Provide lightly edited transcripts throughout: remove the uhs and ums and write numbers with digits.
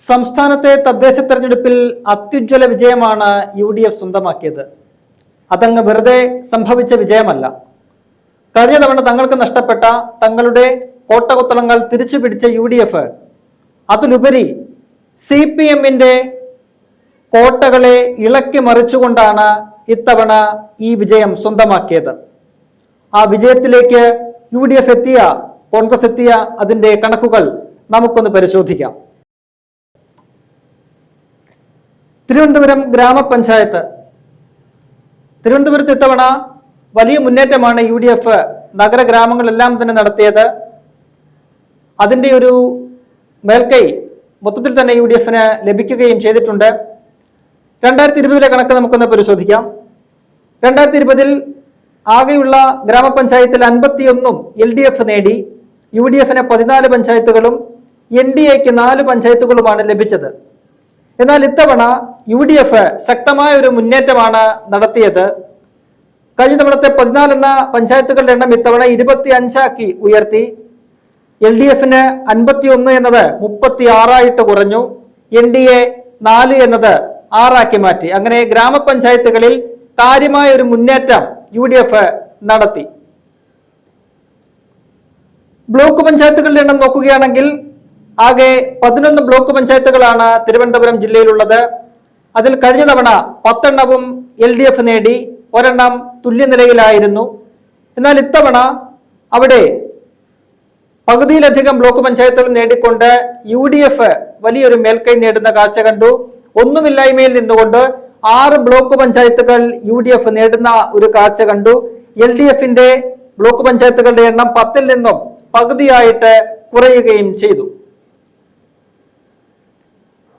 സംസ്ഥാനത്തെ തദ്ദേശ തെരഞ്ഞെടുപ്പിൽ അത്യുജ്വല വിജയമാണ് UDF സ്വന്തമാക്കിയത്. അതങ്ങ് വെറുതെ സംഭവിച്ച വിജയമല്ല. കഴിഞ്ഞ തവണ തങ്ങൾക്ക് നഷ്ടപ്പെട്ട തങ്ങളുടെ കോട്ടകൊത്തളങ്ങൾ തിരിച്ചു പിടിച്ച UDF അതിലുപരി CPM-ന്റെ കോട്ടകളെ ഇളക്കി മറിച്ചുകൊണ്ടാണ് ഇത്തവണ ഈ വിജയം സ്വന്തമാക്കിയത്. ആ വിജയത്തിലേക്ക് UDF എത്തിയ, കോൺഗ്രസ് എത്തിയ അതിന്റെ കണക്കുകൾ നമുക്കൊന്ന് പരിശോധിക്കാം. തിരുവനന്തപുരം ഗ്രാമപഞ്ചായത്ത്. തിരുവനന്തപുരത്ത് ഇത്തവണ വലിയ മുന്നേറ്റമാണ് UDF നഗരഗ്രാമങ്ങളെല്ലാം തന്നെ നടത്തിയത്. അതിന്റെ ഒരു മേൽക്കൈ മൊത്തത്തിൽ തന്നെ UDF-ന് ലഭിക്കുകയും ചെയ്തിട്ടുണ്ട്. 2020 കണക്ക് നമുക്കൊന്ന് പരിശോധിക്കാം. 2020 ആകെയുള്ള ഗ്രാമപഞ്ചായത്തിൽ 51 LDF നേടി. UDF-ന് 14 പഞ്ചായത്തുകളും NDA-ക്ക് 4 പഞ്ചായത്തുകളുമാണ് ലഭിച്ചത്. എന്നാൽ ഇത്തവണ UDF ശക്തമായ ഒരു മുന്നേറ്റമാണ് നടത്തിയത്. കഴിഞ്ഞ തവണത്തെ 14 എന്ന പഞ്ചായത്തുകളുടെ എണ്ണം ഇത്തവണ 25 ഉയർത്തി. LDF-ന് 51 എന്നത് 36 കുറഞ്ഞു. NDA 4 എന്നത് 6 മാറ്റി. അങ്ങനെ ഗ്രാമപഞ്ചായത്തുകളിൽ കാര്യമായ ഒരു മുന്നേറ്റം UDF നടത്തി. ബ്ലോക്ക് പഞ്ചായത്തുകളുടെ എണ്ണം നോക്കുകയാണെങ്കിൽ ആകെ 11 ബ്ലോക്ക് പഞ്ചായത്തുകളാണ് തിരുവനന്തപുരം ജില്ലയിലുള്ളത്. അതിൽ കഴിഞ്ഞ തവണ 10 എണ്ണവും LDF നേടി, 1 എണ്ണം തുല്യനിലയിലായിരുന്നു. എന്നാൽ ഇത്തവണ അവിടെ പകുതിയിലധികം ബ്ലോക്ക് പഞ്ചായത്തുകൾ നേടിക്കൊണ്ട് UDF വലിയൊരു മേൽക്കൈ നേടുന്ന കാഴ്ച കണ്ടു. ഒന്നുമില്ലായ്മയിൽ നിന്നുകൊണ്ട് 6 ബ്ലോക്ക് പഞ്ചായത്തുകൾ UDF നേടുന്ന ഒരു കാഴ്ച കണ്ടു. LDF-ന്റെ ബ്ലോക്ക് പഞ്ചായത്തുകളുടെ എണ്ണം 10-ൽ നിന്നും പകുതിയായിട്ട് കുറയുകയും ചെയ്തു.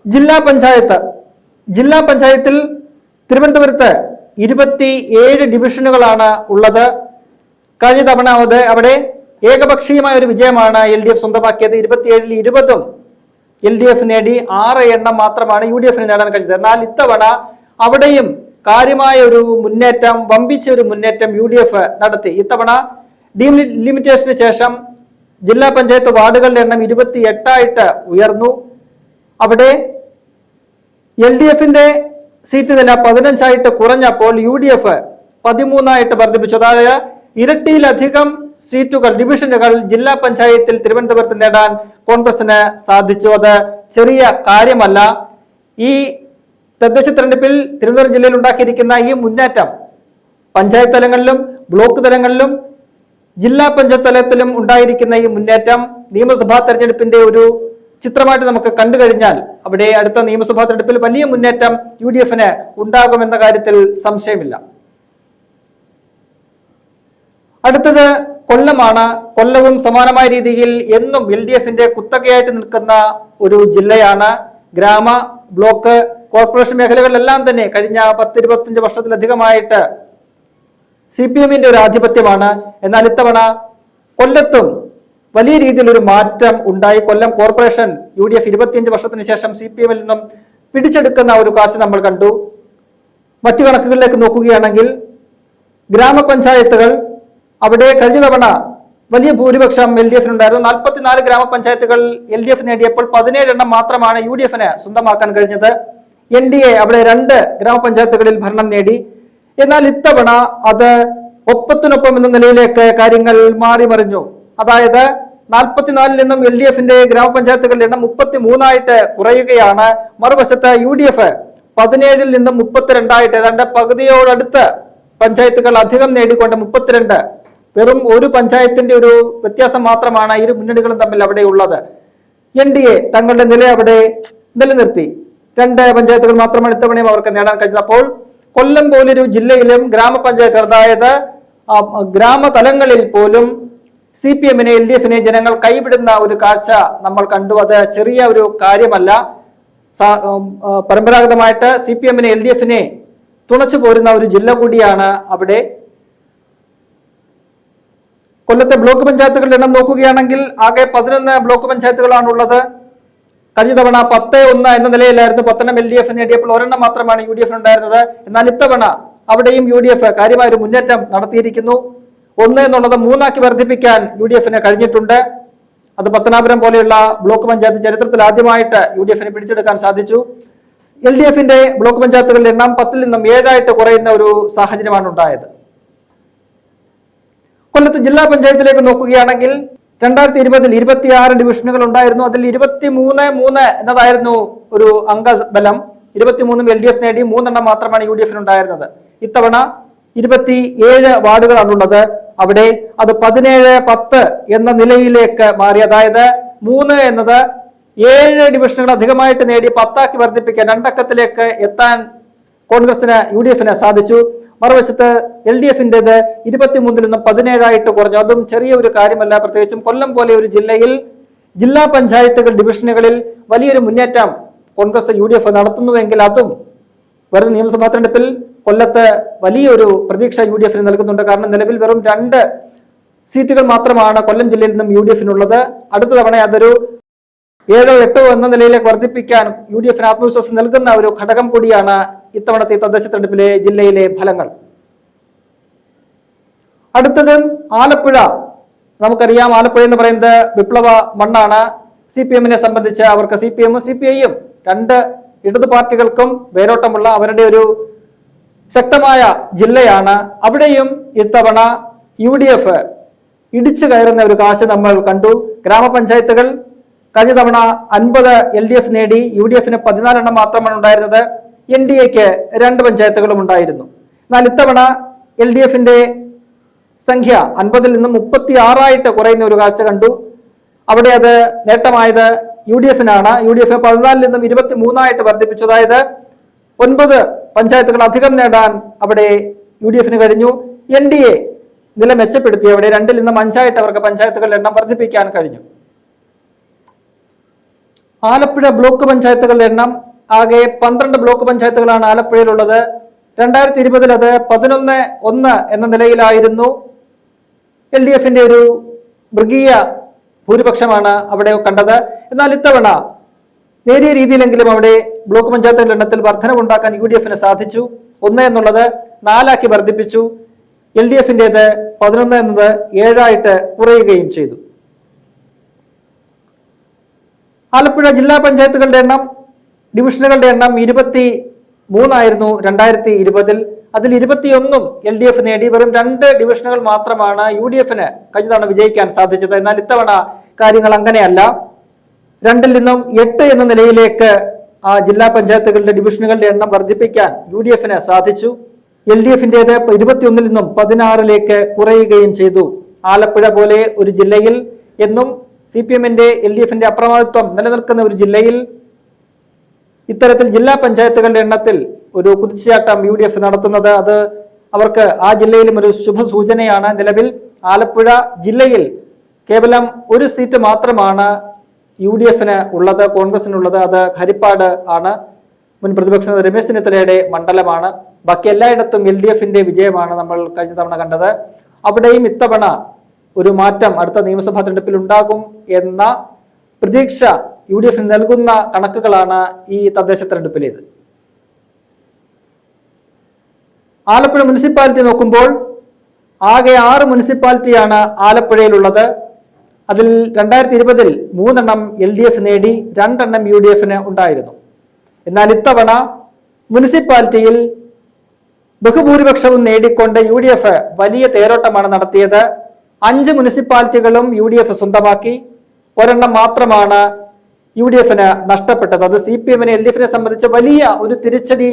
ജില്ലാ പഞ്ചായത്തിൽ തിരുവനന്തപുരത്ത് 27 ഡിവിഷനുകളാണ് ഉള്ളത്. കഴിഞ്ഞ തവണ അവിടെ ഏകപക്ഷീയമായ ഒരു വിജയമാണ് LDF സ്വന്തമാക്കിയത്. 27-ൽ 20 LDF നേടി, 6 എണ്ണം മാത്രമാണ് UDF-ന് നേടാൻ കഴിഞ്ഞത്. എന്നാൽ ഇത്തവണ അവിടെയും കാര്യമായ ഒരു മുന്നേറ്റം, വമ്പിച്ച ഒരു മുന്നേറ്റം UDF നടത്തി. ഇത്തവണ ഡീലിമിറ്റേഷന് ശേഷം ജില്ലാ പഞ്ചായത്ത് വാർഡുകളുടെ എണ്ണം 28 ഉയർന്നു. അവിടെ LDF-ന്റെ സീറ്റ് നില 15 കുറഞ്ഞപ്പോൾ UDF 13 വർദ്ധിപ്പിച്ചു. അതായത് ഇരട്ടിയിലധികം സീറ്റുകൾ, ഡിവിഷനുകൾ ജില്ലാ പഞ്ചായത്തിൽ തിരുവനന്തപുരത്ത് നേടാൻ കോൺഗ്രസിന് സാധിച്ചു. അത് ചെറിയ കാര്യമല്ല. ഈ തദ്ദേശ തെരഞ്ഞെടുപ്പിൽ തിരുവനന്തപുരം ജില്ലയിൽ ഉണ്ടാക്കിയിരിക്കുന്ന ഈ മുന്നേറ്റം പഞ്ചായത്ത് തലങ്ങളിലും ബ്ലോക്ക് തലങ്ങളിലും ജില്ലാ പഞ്ചായത്ത് തലത്തിലും ഉണ്ടായിരിക്കുന്ന ഈ മുന്നേറ്റം നിയമസഭാ തെരഞ്ഞെടുപ്പിന്റെ ഒരു ചിത്രമായിട്ട് നമുക്ക് കണ്ടു കഴിഞ്ഞാൽ അവിടെ അടുത്ത നിയമസഭാ തെരഞ്ഞെടുപ്പിൽ വലിയ മുന്നേറ്റം UDF-ന് ഉണ്ടാകുമെന്ന കാര്യത്തിൽ സംശയമില്ല. അടുത്തത് കൊല്ലമാണ്. കൊല്ലവും സമാനമായ രീതിയിൽ എന്നും LDF-ന്റെ കുത്തകയായിട്ട് നിൽക്കുന്ന ഒരു ജില്ലയാണ്. ഗ്രാമ, ബ്ലോക്ക്, കോർപ്പറേഷൻ മേഖലകളിലെല്ലാം തന്നെ കഴിഞ്ഞ 10-25 വർഷത്തിലധികമായിട്ട് CPM-ന്റെ ഒരു ആധിപത്യമാണ്. എന്നാൽ ഇത്തവണ കൊല്ലത്തും വലിയ രീതിയിലൊരു മാറ്റം ഉണ്ടായി. കൊല്ലം കോർപ്പറേഷൻ UDF 25 വർഷത്തിന് ശേഷം CPM-ൽ നിന്നും പിടിച്ചെടുക്കുന്ന ഒരു കാഴ്ച നമ്മൾ കണ്ടു. മറ്റു കണക്കുകളിലേക്ക് നോക്കുകയാണെങ്കിൽ ഗ്രാമപഞ്ചായത്തുകൾ, അവിടെ കഴിഞ്ഞ തവണ വലിയ ഭൂരിപക്ഷം LDF-നുണ്ടായിരുന്നു. 44 ഗ്രാമപഞ്ചായത്തുകൾ LDF നേടിയപ്പോൾ 17 എണ്ണം മാത്രമാണ് UDF-ന് സ്വന്തമാക്കാൻ കഴിഞ്ഞത്. NDA അവിടെ 2 ഗ്രാമപഞ്ചായത്തുകളിൽ ഭരണം നേടി. എന്നാൽ ഇത്തവണ അത് ഒപ്പത്തിനൊപ്പം എന്ന നിലയിലേക്ക് കാര്യങ്ങൾ മാറിമറിഞ്ഞു. അതായത് 44-ൽ നിന്നും LDF-ന്റെ ഗ്രാമപഞ്ചായത്തുകളുടെ എണ്ണം 33 കുറയുകയാണ്. മറുവശത്ത് UDF 17-ൽ നിന്നും 32 ഏതാണ്ട് പകുതിയോടടുത്ത് പഞ്ചായത്തുകൾ അധികം നേടിക്കൊണ്ട് 32, വെറും ഒരു പഞ്ചായത്തിന്റെ ഒരു വ്യത്യാസം മാത്രമാണ് ഇരു മുന്നണികളും തമ്മിൽ അവിടെ ഉള്ളത്. NDA തങ്ങളുടെ നില അവിടെ നിലനിർത്തി. 2 പഞ്ചായത്തുകൾ മാത്രമാണ് ഇത്തവണയും അവർക്ക് നേടാൻ കഴിഞ്ഞത്. അപ്പോൾ കൊല്ലം പോലൊരു ജില്ലയിലും ഗ്രാമപഞ്ചായത്ത്, അതായത് ഗ്രാമതലങ്ങളിൽ പോലും CPM-നെ LDF-നെ ജനങ്ങൾ കൈവിടുന്ന ഒരു കാഴ്ച നമ്മൾ കണ്ടു. അത് ചെറിയ ഒരു കാര്യമല്ല. പരമ്പരാഗതമായിട്ട് CPM-നെ LDF-നെ തുണച്ചു പോരുന്ന ഒരു ജില്ല കൂടിയാണ് അവിടെ. കൊല്ലത്തെ ബ്ലോക്ക് പഞ്ചായത്തുകളുടെ എണ്ണം നോക്കുകയാണെങ്കിൽ ആകെ 11 ബ്ലോക്ക് പഞ്ചായത്തുകളാണ് ഉള്ളത്. കഴിഞ്ഞ തവണ 10-1 എന്ന നിലയിലായിരുന്നു. 10 LDF നേടിയപ്പോൾ 1 എണ്ണം മാത്രമാണ് UDF-ന് ഉണ്ടായിരുന്നത്. എന്നാൽ ഇത്തവണ അവിടെയും UDF കാര്യമായ ഒരു മുന്നേറ്റം നടത്തിയിരിക്കുന്നു. 1 എന്നുള്ളത് 3 വർദ്ധിപ്പിക്കാൻ UDF-ന് കഴിഞ്ഞിട്ടുണ്ട്. അത് പത്തനാപുരം പോലെയുള്ള ബ്ലോക്ക് പഞ്ചായത്ത് ചരിത്രത്തിൽ ആദ്യമായിട്ട് UDF-ന് പിടിച്ചെടുക്കാൻ സാധിച്ചു. LDF-ന്റെ ബ്ലോക്ക് പഞ്ചായത്തുകളുടെ എണ്ണം 10-ൽ നിന്നും 7 കുറയുന്ന ഒരു സാഹചര്യമാണ് ഉണ്ടായത്. കൊല്ലത്ത് ജില്ലാ പഞ്ചായത്തിലേക്ക് നോക്കുകയാണെങ്കിൽ 2020-ൽ 26 ഡിവിഷനുകൾ ഉണ്ടായിരുന്നു. അതിൽ 23-3 എന്നതായിരുന്നു ഒരു അംഗബലം. 23 LDF നേടി, 3 മാത്രമാണ് UDF-ന് ഉണ്ടായിരുന്നത്. ഇത്തവണ 27 വാർഡുകളാണുള്ളത്. അവിടെ അത് 17-10 എന്ന നിലയിലേക്ക് മാറി. അതായത് 3 എന്നത് 7 ഡിവിഷനുകൾ അധികമായിട്ട് നേടി 10 വർദ്ധിപ്പിക്കാൻ 2 അക്കത്തിലേക്ക് എത്താൻ കോൺഗ്രസിന് UDF-ന് സാധിച്ചു. മറുവശത്ത് LDF-ന്റേത് 23-ൽ നിന്നും 17 കുറഞ്ഞു. അതും ചെറിയ ഒരു കാര്യമല്ല. പ്രത്യേകിച്ചും കൊല്ലം പോലെ ഒരു ജില്ലയിൽ ജില്ലാ പഞ്ചായത്തുകൾ ഡിവിഷനുകളിൽ വലിയൊരു മുന്നേറ്റം കോൺഗ്രസ് UDF നടത്തുന്നുവെങ്കിൽ അതും വരുന്ന നിയമസഭാ തെരഞ്ഞെടുപ്പിൽ കൊല്ലത്ത് വലിയൊരു പ്രതീക്ഷ UDF-ന് നൽകുന്നുണ്ട്. കാരണം നിലവിൽ വെറും 2 സീറ്റുകൾ മാത്രമാണ് കൊല്ലം ജില്ലയിൽ നിന്നും UDF-നുള്ളത്. അടുത്ത തവണ അതൊരു 7-8 എന്ന നിലയിലേക്ക് വർദ്ധിപ്പിക്കാൻ UDF-ന് ആത്മവിശ്വാസം നൽകുന്ന ഒരു ഘടകം കൂടിയാണ് ഇത്തവണത്തെ തദ്ദേശ തെരഞ്ഞെടുപ്പിലെ ജില്ലയിലെ ഫലങ്ങൾ. അടുത്തത് ആലപ്പുഴ. നമുക്കറിയാം, ആലപ്പുഴ എന്ന് പറയുന്നത് വിപ്ലവ മണ്ണാണ്. CPM-നെ സംബന്ധിച്ച് അവർക്ക് CPM-ഉം CPI-യും 2 ഇടതു പാർട്ടികൾക്കും വേരോട്ടമുള്ള അവരുടെ ഒരു ശക്തമായ ജില്ലയാണ്. അവിടെയും ഇത്തവണ UDF ഇടിച്ചു കയറുന്ന ഒരു കാഴ്ച നമ്മൾ കണ്ടു. ഗ്രാമപഞ്ചായത്തുകൾ കഴിഞ്ഞ തവണ 50 LDF നേടി, UDF-ന് 14 മാത്രമാണ് ഉണ്ടായിരുന്നത്. NDA-ക്ക് 2 പഞ്ചായത്തുകളും ഉണ്ടായിരുന്നു. എന്നാൽ ഇത്തവണ LDF-ന്റെ സംഖ്യ 50-ൽ നിന്നും 36 കുറയുന്ന ഒരു കാഴ്ച കണ്ടു. അവിടെ അത് നേട്ടമായത് UDF-നാണ്. UDF 14-ൽ നിന്നും 23 വർദ്ധിപ്പിച്ചു. അതായത് 9 പഞ്ചായത്തുകൾ അധികം നേടാൻ അവിടെ UDF-ന് കഴിഞ്ഞു. NDA നില മെച്ചപ്പെടുത്തി. അവിടെ 2-ൽ നിന്നും 5 അവർക്ക് പഞ്ചായത്തുകളുടെ എണ്ണം വർദ്ധിപ്പിക്കാൻ കഴിഞ്ഞു. ആലപ്പുഴ ബ്ലോക്ക് പഞ്ചായത്തുകളുടെ എണ്ണം ആകെ 12 ബ്ലോക്ക് പഞ്ചായത്തുകളാണ് ആലപ്പുഴയിലുള്ളത്. 2020-ൽ അത് 11-1 എന്ന നിലയിലായിരുന്നു. LDF-ന്റെ ഒരു മൃഗീയ ഭൂരിപക്ഷമാണ് അവിടെ കണ്ടത്. എന്നാൽ ഇത്തവണ നേരിയ രീതിയിലെങ്കിലും അവിടെ ബ്ലോക്ക് പഞ്ചായത്തുകളുടെ എണ്ണത്തിൽ വർധനവുണ്ടാക്കാൻ UDF-ന് സാധിച്ചു. 1 എന്നുള്ളത് 4 വർദ്ധിപ്പിച്ചു. LDF-ന്റേത് 11 എന്നത് 7 കുറയുകയും ചെയ്തു. ആലപ്പുഴ ജില്ലാ പഞ്ചായത്തുകളുടെ എണ്ണം, ഡിവിഷനുകളുടെ എണ്ണം 23 ആയിരുന്നു 2020-ൽ. അതിൽ 21 LDF നേടി. വെറും 2 ഡിവിഷനുകൾ മാത്രമാണ് UDF-ന് കഴിഞ്ഞ തവണ വിജയിക്കാൻ സാധിച്ചത്. എന്നാൽ ഇത്തവണ കാര്യങ്ങൾ അങ്ങനെയല്ല. 2-ൽ നിന്നും 8 എന്ന നിലയിലേക്ക് ആ ജില്ലാ പഞ്ചായത്തുകളുടെ ഡിവിഷനുകളുടെ എണ്ണം വർദ്ധിപ്പിക്കാൻ UDF-ന് സാധിച്ചു. LDF-ന്റേത് 21-ൽ നിന്നും 16 കുറയുകയും ചെയ്തു. ആലപ്പുഴ പോലെ ഒരു ജില്ലയിൽ എന്നും CPM-ന്റെ LDF-ന്റെ അപ്രമാദിത്വം നിലനിൽക്കുന്ന ഒരു ജില്ലയിൽ ഇത്തരത്തിൽ ജില്ലാ പഞ്ചായത്തുകളുടെ എണ്ണത്തിൽ ഒരു കുതിച്ചുചാട്ടം UDF നടത്തുന്നത് അത് അവർക്ക് ആ ജില്ലയിലും ഒരു ശുഭസൂചനയാണ്. നിലവിൽ ആലപ്പുഴ ജില്ലയിൽ കേവലം 1 സീറ്റ് മാത്രമാണ് UDF-ന് ഉള്ളത്, കോൺഗ്രസിനുള്ളത്. അത് ഹരിപ്പാട് ആണ്. മുൻ പ്രതിപക്ഷ രമേശ് ചെന്നിത്തലയുടെ മണ്ഡലമാണ്. ബാക്കി എല്ലായിടത്തും LDF-ന്റെ വിജയമാണ് നമ്മൾ കഴിഞ്ഞ തവണ കണ്ടത്. അവിടെയും ഇത്തവണ ഒരു മാറ്റം അടുത്ത നിയമസഭാ തെരഞ്ഞെടുപ്പിൽ ഉണ്ടാകും എന്ന പ്രതീക്ഷ UDF-ന് നൽകുന്ന കണക്കുകളാണ് ഈ തദ്ദേശ തെരഞ്ഞെടുപ്പിലേത്. ആലപ്പുഴ മുനിസിപ്പാലിറ്റി നോക്കുമ്പോൾ ആകെ 6 മുനിസിപ്പാലിറ്റിയാണ് ആലപ്പുഴയിലുള്ളത്. അതിൽ 2020-ൽ 3 LDF നേടി, 2 UDF-ന് ഉണ്ടായിരുന്നു. എന്നാൽ ഇത്തവണ മുനിസിപ്പാലിറ്റിയിൽ ബഹുഭൂരിപക്ഷവും നേടിക്കൊണ്ട് UDF വലിയ തേരോട്ടമാണ് നടത്തിയത്. 5 മുനിസിപ്പാലിറ്റികളും UDF സ്വന്തമാക്കി. 1 മാത്രമാണ് UDF-ന് നഷ്ടപ്പെട്ടത്. അത് CPM-നെ LDF-നെ സംബന്ധിച്ച് വലിയ ഒരു തിരിച്ചടി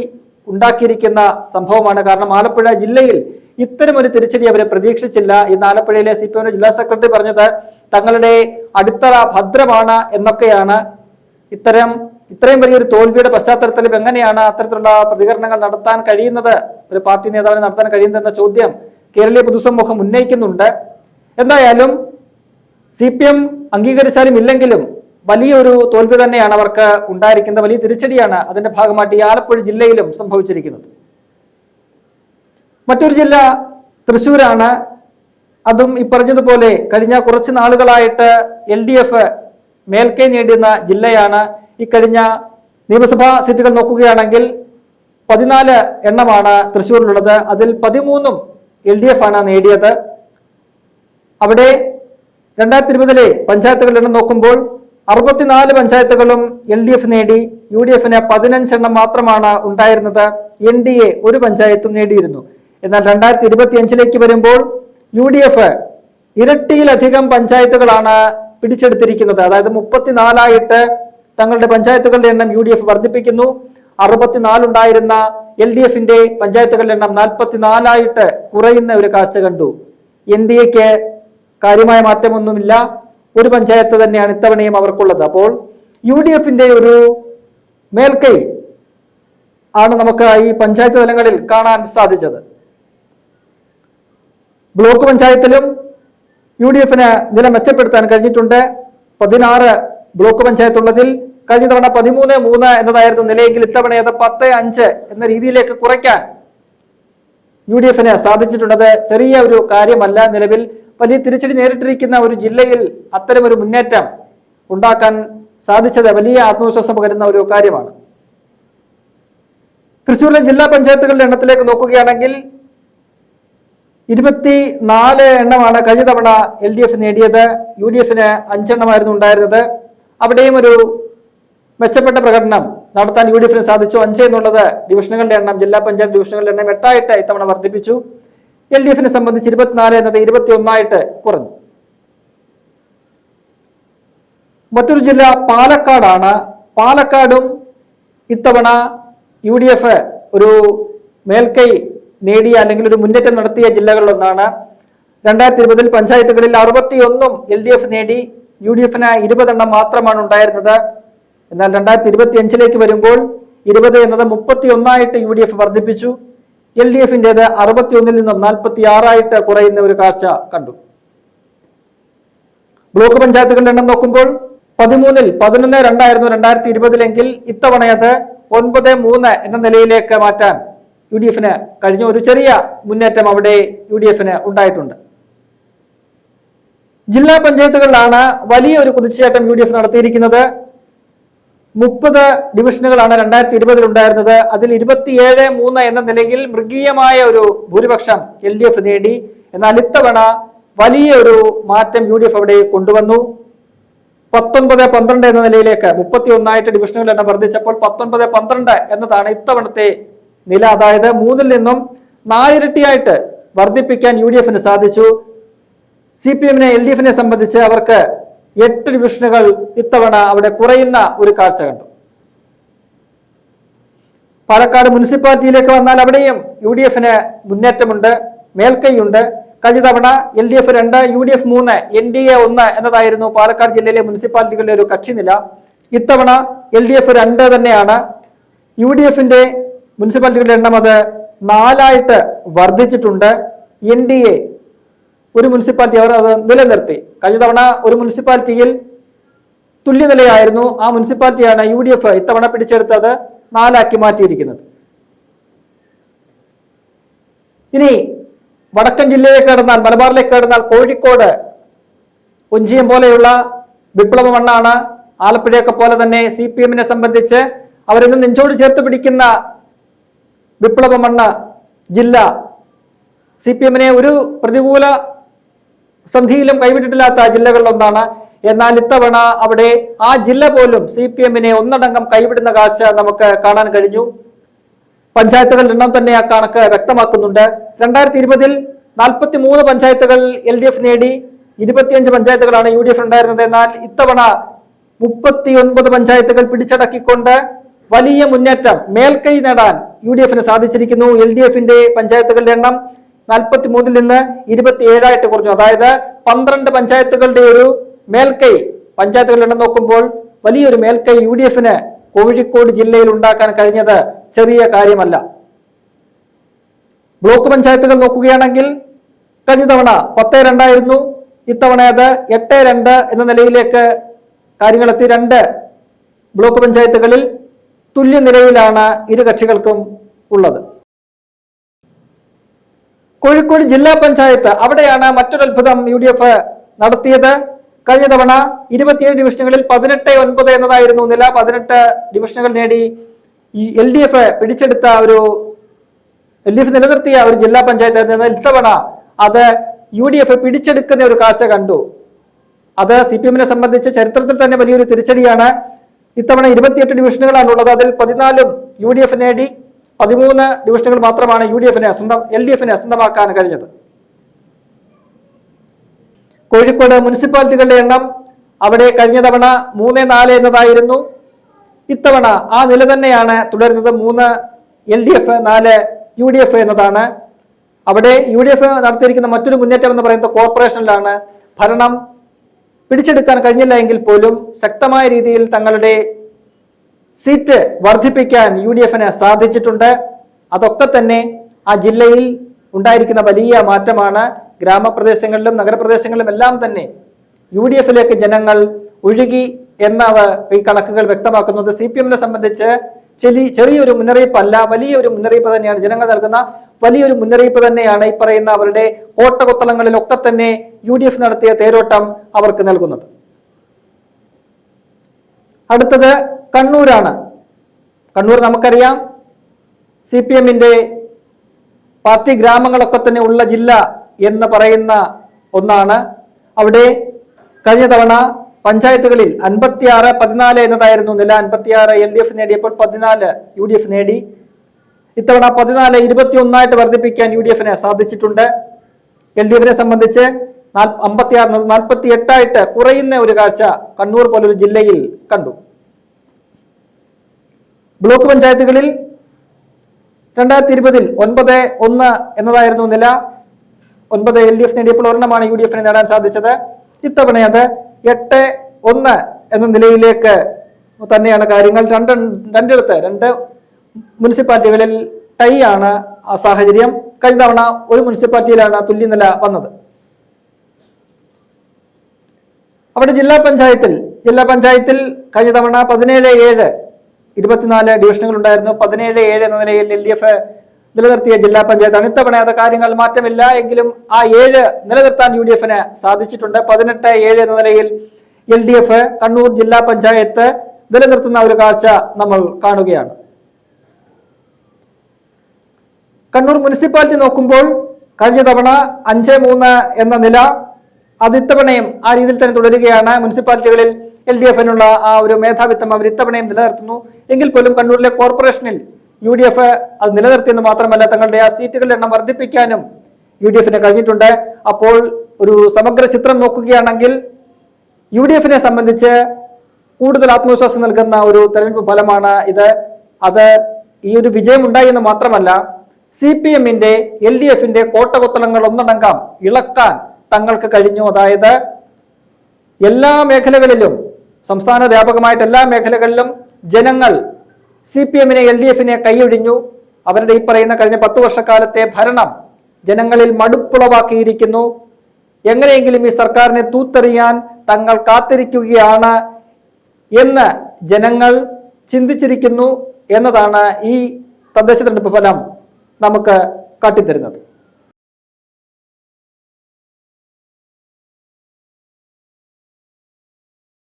ഉണ്ടാക്കിയിരിക്കുന്ന സംഭവമാണ്. കാരണം ആലപ്പുഴ ജില്ലയിൽ ഇത്തരം ഒരു തിരിച്ചടി അവരെ പ്രതീക്ഷിച്ചില്ല. ഇന്ന് ആലപ്പുഴയിലെ CPM ജില്ലാ സെക്രട്ടറി പറഞ്ഞത് തങ്ങളുടെ അടിത്തറ ഭദ്രമാണ് എന്നൊക്കെയാണ്. ഇത്രയും വലിയൊരു തോൽവിയുടെ പശ്ചാത്തലത്തിൽ എങ്ങനെയാണ് അത്തരത്തിലുള്ള പ്രതികരണങ്ങൾ നടത്താൻ കഴിയുന്നത്, ഒരു പാർട്ടി നേതാവിനെ നടത്താൻ കഴിയുന്നത് എന്ന ചോദ്യം കേരളീയ പൊതുസമൂഹം ഉന്നയിക്കുന്നുണ്ട്. എന്തായാലും CPM അംഗീകരിച്ചാലും ഇല്ലെങ്കിലും വലിയൊരു തോൽവി തന്നെയാണ് അവർക്ക് ഉണ്ടായിരിക്കുന്നത്. വലിയ തിരിച്ചടിയാണ് അതിന്റെ ഭാഗമായിട്ട് ഈ ആലപ്പുഴ ജില്ലയിലും സംഭവിച്ചിരിക്കുന്നത്. മറ്റൊരു ജില്ല തൃശ്ശൂരാണ്. അതും ഈ പറഞ്ഞതുപോലെ കഴിഞ്ഞ കുറച്ച് നാളുകളായിട്ട് LDF മേൽക്കൈ നേടുന്ന ജില്ലയാണ്. ഈ കഴിഞ്ഞ നിയമസഭാ സീറ്റുകൾ നോക്കുകയാണെങ്കിൽ 14 എണ്ണമാണ് തൃശ്ശൂരിലുള്ളത്. അതിൽ 13 LDF ആണ് നേടിയത്. അവിടെ 2020 പഞ്ചായത്തുകളുടെ എണ്ണം നോക്കുമ്പോൾ 64 പഞ്ചായത്തുകളും LDF നേടി. UDF 15 എണ്ണം മാത്രമാണ് ഉണ്ടായിരുന്നത്. NDA ഒരു പഞ്ചായത്തും നേടിയിരുന്നു. എന്നാൽ 2025 വരുമ്പോൾ UDF ഇരട്ടിയിലധികം പഞ്ചായത്തുകളാണ് പിടിച്ചെടുത്തിരിക്കുന്നത്. അതായത് 34 തങ്ങളുടെ പഞ്ചായത്തുകളുടെ എണ്ണം UDF വർദ്ധിപ്പിക്കുന്നു. 64 ഉണ്ടായിരുന്ന LDF പഞ്ചായത്തുകളുടെ എണ്ണം 44 കുറയുന്ന ഒരു കാഴ്ച കണ്ടു. NDA കാര്യമായ മാറ്റമൊന്നുമില്ല. ഒരു പഞ്ചായത്ത് തന്നെയാണ് ഇത്തവണയും അവർക്കുള്ളത്. അപ്പോൾ UDF ഒരു മേൽക്കൈ ആണ് നമുക്ക് ഈ പഞ്ചായത്ത് തലങ്ങളിൽ കാണാൻ സാധിച്ചത്. ബ്ലോക്ക് പഞ്ചായത്തിലും UDF നില മെച്ചപ്പെടുത്താൻ കഴിഞ്ഞിട്ടുണ്ട്. 16 ബ്ലോക്ക് പഞ്ചായത്തുള്ളതിൽ കഴിഞ്ഞ തവണ 13-3 എന്നതായിരുന്നു നിലയെങ്കിൽ ഇത്തവണ അത് 10-5 എന്ന രീതിയിലേക്ക് കുറയ്ക്കാൻ UDF സാധിച്ചിട്ടുള്ളത് ചെറിയ ഒരു കാര്യമല്ല. നിലവിൽ വലിയ തിരിച്ചടി നേരിട്ടിരിക്കുന്ന ഒരു ജില്ലയിൽ അത്തരമൊരു മുന്നേറ്റം ഉണ്ടാക്കാൻ സാധിച്ചത് വലിയ ആത്മവിശ്വാസം പകരുന്ന ഒരു കാര്യമാണ്. തൃശ്ശൂരിലെ ജില്ലാ പഞ്ചായത്തുകളുടെ എണ്ണത്തിലേക്ക് നോക്കുകയാണെങ്കിൽ 24 എണ്ണമാണ് കഴിഞ്ഞ തവണ LDF നേടിയത്. UDF 5 എണ്ണമായിരുന്നു ഉണ്ടായിരുന്നത്. അവിടെയും ഒരു മെച്ചപ്പെട്ട പ്രകടനം നടത്താൻ UDF സാധിച്ചു. 5 എന്നുള്ളത് ഡിവിഷനുകളുടെ എണ്ണം, ജില്ലാ പഞ്ചായത്ത് ഡിവിഷനുകളുടെ എണ്ണം 8 ഇത്തവണ വർദ്ധിപ്പിച്ചു. LDF സംബന്ധിച്ച് 24 എന്നത് 21 കുറഞ്ഞു. മറ്റൊരു ജില്ല പാലക്കാടാണ്. പാലക്കാടും ഇത്തവണ UDF ഒരു മേൽക്കൈ നേടിയ അല്ലെങ്കിൽ ഒരു മുന്നേറ്റം നടത്തിയ ജില്ലകളിലൊന്നാണ്. 2020 പഞ്ചായത്തുകളിൽ 61 LDF നേടി. UDF 20 എണ്ണം മാത്രമാണ് ഉണ്ടായിരുന്നത്. എന്നാൽ 2025 വരുമ്പോൾ 20 എന്നത് 31 UDF വർദ്ധിപ്പിച്ചു. LDF 61 നിന്നും 46 കുറയുന്ന ഒരു കാഴ്ച കണ്ടു. ബ്ലോക്ക് പഞ്ചായത്തുകളുടെ എണ്ണം നോക്കുമ്പോൾ 13-ൽ 11-2 ആയിരുന്നു 2020 ഇത്തവണ അത് 9-3 എന്ന നിലയിലേക്ക് മാറ്റാൻ UDF കഴിഞ്ഞ ഒരു ചെറിയ മുന്നേറ്റം അവിടെ UDF ഉണ്ടായിട്ടുണ്ട്. ജില്ലാ പഞ്ചായത്തുകളിലാണ് വലിയ ഒരു കുതിച്ചുചാട്ടം UDF നടത്തിയിരിക്കുന്നത്. 30 ഡിവിഷനുകളാണ് 2020 ഉണ്ടായിരുന്നത്. അതിൽ 27-3 എന്ന നിലയിൽ മൃഗീയമായ ഒരു ഭൂരിപക്ഷം LDF നേടി. എന്നാൽ ഇത്തവണ വലിയ ഒരു മാറ്റം UDF അവിടെ കൊണ്ടുവന്നു. 19-12 എന്ന നിലയിലേക്ക് 31 ഡിവിഷനുകൾ എണ്ണം വർദ്ധിച്ചപ്പോൾ 19-12 എന്നതാണ് ഇത്തവണത്തെ നില. അതായത് 3-ൽ നിന്നും 4 ഇരട്ടിയായിട്ട് വർദ്ധിപ്പിക്കാൻ UDF സാധിച്ചു. CPM LDF സംബന്ധിച്ച് അവർക്ക് 8 ഡിവിഷനുകൾ ഇത്തവണ അവിടെ കുറയുന്ന ഒരു കാഴ്ച കണ്ടു. പാലക്കാട് മുനിസിപ്പാലിറ്റിയിലേക്ക് വന്നാൽ അവിടെയും UDF മുന്നേറ്റമുണ്ട്, മേൽക്കൈയുണ്ട്. കഴിഞ്ഞ തവണ LDF 2, UDF 3, NDA 1 എന്നതായിരുന്നു പാലക്കാട് ജില്ലയിലെ മുനിസിപ്പാലിറ്റികളുടെ ഒരു കക്ഷിനില. ഇത്തവണ LDF 2 തന്നെയാണ്. UDF മുനിസിപ്പാലിറ്റികളുടെ എണ്ണം അത് 4 വർദ്ധിച്ചിട്ടുണ്ട്. NDA ഒരു മുനിസിപ്പാലിറ്റി അവർ അത് നിലനിർത്തി. കഴിഞ്ഞ തവണ ഒരു മുനിസിപ്പാലിറ്റിയിൽ തുല്യനിലയായിരുന്നു. ആ മുനിസിപ്പാലിറ്റിയാണ് UDF ഇത്തവണ പിടിച്ചെടുത്തത് 4 മാറ്റിയിരിക്കുന്നത്. ഇനി വടക്കൻ ജില്ലയിലേക്ക് കടന്നാൽ, മലബാറിലേക്ക് കടന്നാൽ കോഴിക്കോട് ഒഞ്ചിയം പോലെയുള്ള വിപ്ലവ മണ്ണാണ്. ആലപ്പുഴയൊക്കെ പോലെ തന്നെ CPM സംബന്ധിച്ച് അവരിന്ന് നെഞ്ചോട് ചേർത്ത് പിടിക്കുന്ന വിപ്ലവ മണ്ണ് ജില്ല. CPM ഒരു പ്രതികൂല സന്ധിയിലും കൈവിട്ടിട്ടില്ലാത്ത ജില്ലകളിലൊന്നാണ്. എന്നാൽ ഇത്തവണ അവിടെ ആ ജില്ല പോലും CPM ഒന്നടങ്കം കൈവിടുന്ന കാഴ്ച നമുക്ക് കാണാൻ കഴിഞ്ഞു. പഞ്ചായത്തുകളുടെ എണ്ണം തന്നെ ആ കണക്ക് വ്യക്തമാക്കുന്നുണ്ട്. 2020 43 പഞ്ചായത്തുകൾ LDF നേടി. 25 പഞ്ചായത്തുകളാണ് UDF ഉണ്ടായിരുന്നത്. എന്നാൽ ഇത്തവണ 39 പഞ്ചായത്തുകൾ പിടിച്ചടക്കിക്കൊണ്ട് വലിയ മുന്നേറ്റം, മേൽക്കൈ നേടാൻ UDF സാധിച്ചിരിക്കുന്നു. LDF പഞ്ചായത്തുകളുടെ എണ്ണം 43-ൽ നിന്ന് 27 കുറഞ്ഞു. അതായത് 12 പഞ്ചായത്തുകളുടെ ഒരു മേൽക്കൈ, പഞ്ചായത്തുകളുടെ എണ്ണം നോക്കുമ്പോൾ വലിയൊരു മേൽക്കൈ UDF കോഴിക്കോട് ജില്ലയിൽ ഉണ്ടാക്കാൻ കഴിഞ്ഞത് ചെറിയ കാര്യമല്ല. ബ്ലോക്ക് പഞ്ചായത്തുകൾ നോക്കുകയാണെങ്കിൽ കഴിഞ്ഞ തവണ 10-2 ആയിരുന്നു. ഇത്തവണ അത് 8-2 എന്ന നിലയിലേക്ക് കാര്യങ്ങളെത്തി. 2 ബ്ലോക്ക് പഞ്ചായത്തുകളിൽ തുല്യ നിലയിലാണ് ഇരു കക്ഷികൾക്കും ഉള്ളത്. കോഴിക്കോട് ജില്ലാ പഞ്ചായത്ത്, അവിടെയാണ് മറ്റൊരു അത്ഭുതം UDF നടത്തിയത്. കഴിഞ്ഞ തവണ 27 ഡിവിഷനുകളിൽ 18-9 എന്നതായിരുന്നു നില. 18 ഡിവിഷനുകൾ നേടി ഈ LDF പിടിച്ചെടുത്ത ഒരു LDF നിലനിർത്തിയ ഒരു ജില്ലാ പഞ്ചായത്ത്. ഇത്തവണ അത് UDF പിടിച്ചെടുക്കുന്ന ഒരു കാഴ്ച കണ്ടു. അത് CPM-നെ സംബന്ധിച്ച് ചരിത്രത്തിൽ തന്നെ വലിയൊരു തിരിച്ചടിയാണ്. ഇത്തവണ 28 ഡിവിഷനുകളാണുള്ളത്. അതിൽ 14 UDF നേടി, 13 ഡിവിഷനുകൾ മാത്രമാണ് LDF-നെ സ്വന്തമാക്കാൻ കഴിഞ്ഞത്. കോഴിക്കോട് മുനിസിപ്പാലിറ്റികളുടെ എണ്ണം അവിടെ കഴിഞ്ഞ തവണ 3-4 എന്നതായിരുന്നു. ഇത്തവണ ആ നില തന്നെയാണ് തുടരുന്നത്. 3 LDF, 4 UDF എന്നതാണ്. അവിടെ UDF നടത്തിയിരിക്കുന്ന മറ്റൊരു മുന്നേറ്റം എന്ന് പറയുന്നത് കോർപ്പറേഷനിലാണ്. ഭരണം പിടിച്ചെടുക്കാൻ കഴിഞ്ഞില്ല എങ്കിൽ പോലും ശക്തമായ രീതിയിൽ തങ്ങളുടെ സീറ്റ് വർദ്ധിപ്പിക്കാൻ UDF-ന് സാധിച്ചിട്ടുണ്ട്. അതൊക്കെ തന്നെ ആ ജില്ലയിൽ ഉണ്ടായിരിക്കുന്ന വലിയ മാറ്റമാണ്. ഗ്രാമപ്രദേശങ്ങളിലും നഗരപ്രദേശങ്ങളിലും എല്ലാം തന്നെ UDF-ലേക്ക് ജനങ്ങൾ ഒഴുകി എന്നാണ് ഈ കണക്കുകൾ വ്യക്തമാക്കുന്നത്. CPM-നെ സംബന്ധിച്ച് ചെറിയൊരു മുന്നറിയിപ്പല്ല, വലിയൊരു മുന്നറിയിപ്പ് തന്നെയാണ്. ജനങ്ങൾ നൽകുന്ന വലിയൊരു മുന്നറിയിപ്പ് തന്നെയാണ് ഈ പറയുന്ന അവരുടെ കോട്ടകൊത്തളങ്ങളിലൊക്കെ തന്നെ UDF നടത്തിയ തേരോട്ടം അവർക്ക് നൽകുന്നത്. അടുത്തത് കണ്ണൂരാണ്. കണ്ണൂർ നമുക്കറിയാം CPM-ന്റെ പാർട്ടി ഗ്രാമങ്ങളൊക്കെ തന്നെ ഉള്ള ജില്ല എന്ന് പറയുന്ന ഒന്നാണ്. അവിടെ കഴിഞ്ഞ തവണ പഞ്ചായത്തുകളിൽ 56-14 എന്നതായിരുന്നു നില. 56 LDF നേടിയപ്പോൾ 14 UDF നേടി. ഇത്തവണ 14 21 വർദ്ധിപ്പിക്കാൻ UDF-ന് സാധിച്ചിട്ടുണ്ട്. LDF-നെ സംബന്ധിച്ച് 56-48 കുറയുന്ന ഒരു കാഴ്ച കണ്ണൂർ പോലൊരു ജില്ലയിൽ കണ്ടു. ബ്ലോക്ക് പഞ്ചായത്തുകളിൽ 2020 9-1 എന്നതായിരുന്നു നില. 9 LDF നേടിയപ്പോൾ 1 UDF-ന് നേടാൻ സാധിച്ചത്. ഇത്തവണ അത് 8-1 എന്ന നിലയിലേക്ക് തന്നെയാണ് കാര്യങ്ങൾ. രണ്ടിടത്ത് 2 മുനിസിപ്പാലിറ്റികളിൽ ടൈ ആണ് ആ സാഹചര്യം. കഴിഞ്ഞ തവണ ഒരു മുനിസിപ്പാലിറ്റിയിലാണ് തുല്യനില വന്നത്. അവിടെ ജില്ലാ പഞ്ചായത്തിൽ കഴിഞ്ഞ തവണ 17-7 24 ഡിവിഷനുകൾ ഉണ്ടായിരുന്നു. 17-7 എന്ന നിലയിൽ LDF നിലനിർത്തിയ ജില്ലാ പഞ്ചായത്താണ്. ഇത്തവണ അത് കാര്യങ്ങൾ മാറ്റമില്ല എങ്കിലും ആ 7 നിലനിർത്താൻ UDF-ന് സാധിച്ചിട്ടുണ്ട്. 18-7 എന്ന നിലയിൽ LDF കണ്ണൂർ ജില്ലാ പഞ്ചായത്ത് നിലനിർത്തുന്ന ഒരു കാഴ്ച നമ്മൾ കാണുകയാണ്. കണ്ണൂർ മുനിസിപ്പാലിറ്റി നോക്കുമ്പോൾ കഴിഞ്ഞ തവണ 5-3 എന്ന നില അത് ഇത്തവണയും ആ രീതിയിൽ തന്നെ തുടരുകയാണ്. മുനിസിപ്പാലിറ്റികളിൽ LDF-നുള്ള ആ ഒരു മേധാവിത്വം അവർ ഇത്തവണയും നിലനിർത്തുന്നു. എങ്കിൽ പോലും കണ്ണൂരിലെ കോർപ്പറേഷനിൽ UDF അത് നിലനിർത്തിയെന്ന് മാത്രമല്ല തങ്ങളുടെ ആ സീറ്റുകളുടെ എണ്ണം വർദ്ധിപ്പിക്കാനും UDF-ന് കഴിഞ്ഞിട്ടുണ്ട്. അപ്പോൾ ഒരു സമഗ്ര ചിത്രം നോക്കുകയാണെങ്കിൽ UDF-നെ സംബന്ധിച്ച് കൂടുതൽ ആത്മവിശ്വാസം നൽകുന്ന ഒരു തെരഞ്ഞെടുപ്പ് ഫലമാണ് ഇത്. അത് ഈ ഒരു വിജയം ഉണ്ടായി എന്ന് മാത്രമല്ല CPM-ന്റെ LDF-ന്റെ കോട്ടകൊത്തളങ്ങൾ ഒന്നടങ്കം ഇളക്കാൻ തങ്ങൾക്ക് കഴിഞ്ഞു. അതായത് എല്ലാ മേഖലകളിലും, സംസ്ഥാന വ്യാപകമായിട്ട് എല്ലാ മേഖലകളിലും ജനങ്ങൾ CPM-നെ LDF-നെ കൈയൊഴിഞ്ഞു. അവരുടെ ഈ പറയുന്ന കഴിഞ്ഞ 10 വർഷക്കാലത്തെ ഭരണം ജനങ്ങളിൽ മടുപ്പുളവാക്കിയിരിക്കുന്നു. എങ്ങനെയെങ്കിലും ഈ സർക്കാരിനെ തൂത്തെറിയാൻ തങ്ങൾ കാത്തിരിക്കുകയാണ് എന്ന് ജനങ്ങൾ ചിന്തിച്ചിരിക്കുന്നു എന്നതാണ് ഈ തദ്ദേശ തെരഞ്ഞെടുപ്പ് ഫലം നമുക്ക് കാട്ടിത്തരുന്നത്.